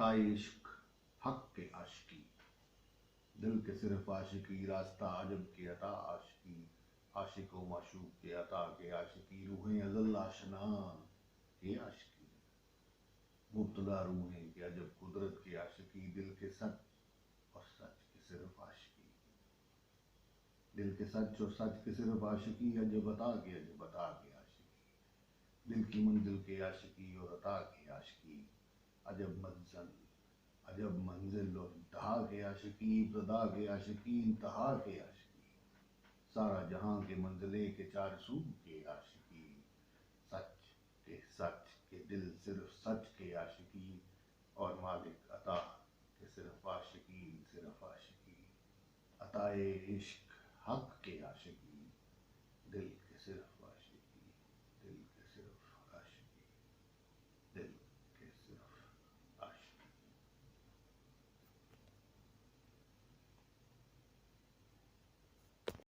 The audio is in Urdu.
عطائے عشق حق کے عاشقی، دل کے صرف عاشقی، راستہ عجب کے عطا عاشقی، عاشق و معشوق کے عطا کے عاشقی، روحیں ازل آشنا کے عاشقی، مبتدا روحیں کے عجب قدرت کے عاشقی، دل کے سچ اور سچ کے صرف عاشقی، دل کے سچ اور سچ کے صرف عاشقی، عجب عطا کے عجب عطا کے عاشقی، دل کی منزل کے عاشقی اور عطا کے عاشقی، عجب منزل اور انتہا کے عاشقی، ابتدا کے عاشقی، انتہا کے عاشقی، سارا جہاں کے منزلے کے چار سو کے عاشقی، سچ کے دل صرف سچ کے عاشقی، اور مالک عطا کے صرف عاشقی، صرف عاشقی، عطائے عشق حق کے عاشقی، دل